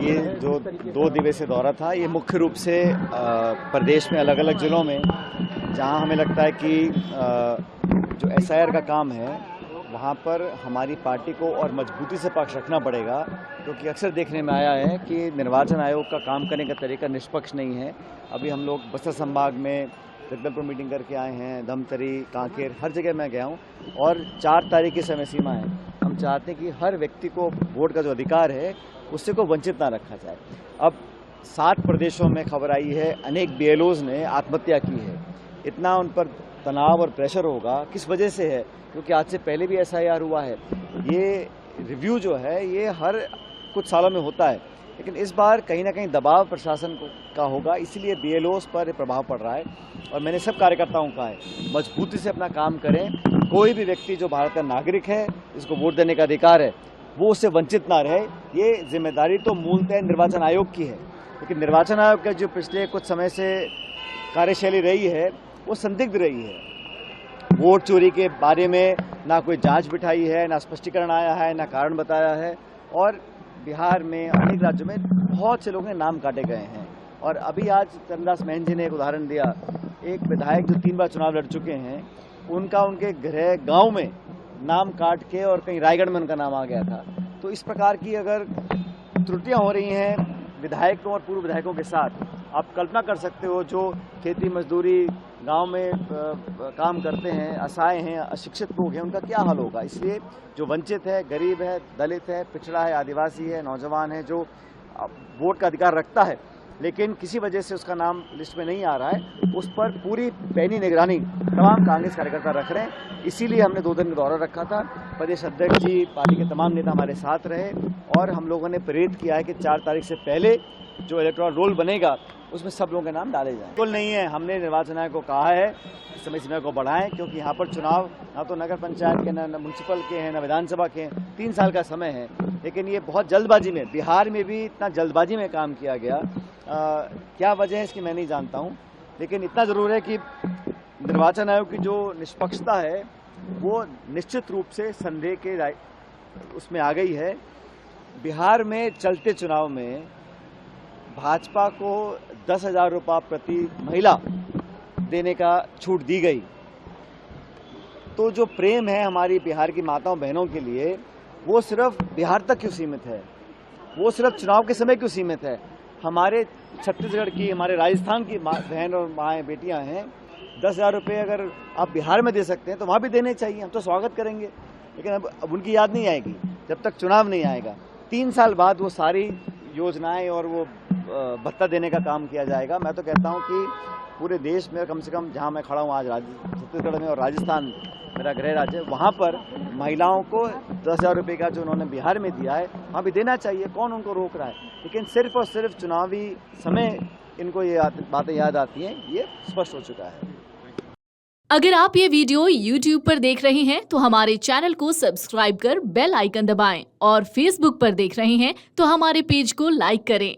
ये जो 2 दिवसीय दौरा था, ये मुख्य रूप से प्रदेश में अलग अलग जिलों में जहां हमें लगता है कि जो एसआईआर का काम है वहां पर हमारी पार्टी को और मजबूती से पक्ष रखना पड़ेगा, क्योंकि अक्सर देखने में आया है कि निर्वाचन आयोग का काम करने का तरीका निष्पक्ष नहीं है। अभी हम लोग बस्तर संभाग में जगदलपुर मीटिंग करके आए हैं, धमतरी, कांकेर, हर जगह मैं गया हूँ और 4 तारीख की समय सीमा है। हम चाहते हैं कि हर व्यक्ति को वोट का जो अधिकार है उससे को वंचित ना रखा जाए। अब 7 प्रदेशों में खबर आई है अनेक बीएलओज ने आत्महत्या की है। इतना उन पर तनाव और प्रेशर होगा किस वजह से है? क्योंकि आज से पहले भी एसआईआर हुआ है। ये रिव्यू जो है ये हर कुछ सालों में होता है, लेकिन इस बार कहीं ना कहीं दबाव प्रशासन का होगा, इसीलिए बीएलओज पर प्रभाव पड़ रहा है। और मैंने सब कार्यकर्ताओं का है मजबूती से अपना काम करें। कोई भी व्यक्ति जो भारत का नागरिक है, जिसको वोट देने का अधिकार है, वो उससे वंचित ना रहे। ये जिम्मेदारी तो मूलतः निर्वाचन आयोग की है, लेकिन निर्वाचन आयोग का जो पिछले कुछ समय से कार्यशैली रही है वो संदिग्ध रही है। वोट चोरी के बारे में ना कोई जांच बिठाई है, ना स्पष्टीकरण आया है, ना कारण बताया है। और बिहार में अनेक राज्यों में बहुत से लोगों के नाम काटे गए हैं। और अभी आज चंद्रदास महंत जी ने एक उदाहरण दिया, एक विधायक जो 3 बार चुनाव लड़ चुके हैं, उनका उनके गृह गांव में नाम काट के और कहीं रायगढ़ में उनका नाम आ गया था। तो इस प्रकार की अगर त्रुटियां हो रही हैं विधायकों और पूर्व विधायकों के साथ, आप कल्पना कर सकते हो जो खेती मजदूरी गांव में काम करते हैं, असहाय हैं, अशिक्षित लोग हैं, उनका क्या हाल होगा। इसलिए जो वंचित है, गरीब है, दलित है, पिछड़ा है, आदिवासी है, नौजवान है, जो वोट का अधिकार रखता है लेकिन किसी वजह से उसका नाम लिस्ट में नहीं आ रहा है, उस पर पूरी पैनी निगरानी तमाम कांग्रेस कार्यकर्ता रख रहे हैं। इसीलिए हमने 2 दिन का दौरा रखा था। प्रदेश अध्यक्ष जी, पार्टी के तमाम नेता हमारे साथ रहे और हम लोगों ने प्रेरित किया है कि 4 तारीख से पहले जो इलेक्टोरल रोल बनेगा उसमें सब लोगों के नाम डाले जाएं। बिल्कुल नहीं है, हमने निर्वाचन आयोग को कहा है समय सीमा को बढ़ाएं, क्योंकि यहाँ पर चुनाव ना तो नगर पंचायत के, ना म्यूनसिपल के हैं, ना विधानसभा के हैं। 3 साल का समय है, लेकिन ये बहुत जल्दबाजी में, बिहार में भी इतना जल्दबाजी में काम किया गया। क्या वजह है इसकी मैं नहीं जानता हूँ, लेकिन इतना ज़रूर है कि निर्वाचन आयोग की जो निष्पक्षता है वो निश्चित रूप से संदेह के उसमें आ गई है। बिहार में चलते चुनाव में भाजपा को 10,000 रुपये प्रति महिला देने का छूट दी गई। तो जो प्रेम है हमारी बिहार की माताओं बहनों के लिए, वो सिर्फ बिहार तक क्यों सीमित है? वो सिर्फ चुनाव के समय क्यों सीमित है? हमारे छत्तीसगढ़ की, हमारे राजस्थान की बहन और माएँ बेटियां हैं। 10,000 रुपये अगर आप बिहार में दे सकते हैं तो वहाँ भी देने चाहिए, हम तो स्वागत करेंगे। लेकिन अब उनकी याद नहीं आएगी जब तक चुनाव नहीं आएगा। 3 साल बाद वो सारी योजनाएं और वो भत्ता देने का काम किया जाएगा। मैं तो कहता हूं कि पूरे देश में कम से कम, जहां मैं खड़ा हूं आज छत्तीसगढ़ में और राजस्थान मेरा गृह राज्य, वहां पर महिलाओं को 10,000 रुपये का जो उन्होंने बिहार में दिया है वहां भी देना चाहिए। कौन उनको रोक रहा है? लेकिन सिर्फ और सिर्फ चुनावी समय इनको ये बातें याद आती हैं, ये स्पष्ट हो चुका है। अगर आप ये वीडियो YouTube पर देख रहे हैं तो हमारे चैनल को सब्सक्राइब कर बेल आइकन दबाएं और Facebook पर देख रहे हैं तो हमारे पेज को लाइक करें।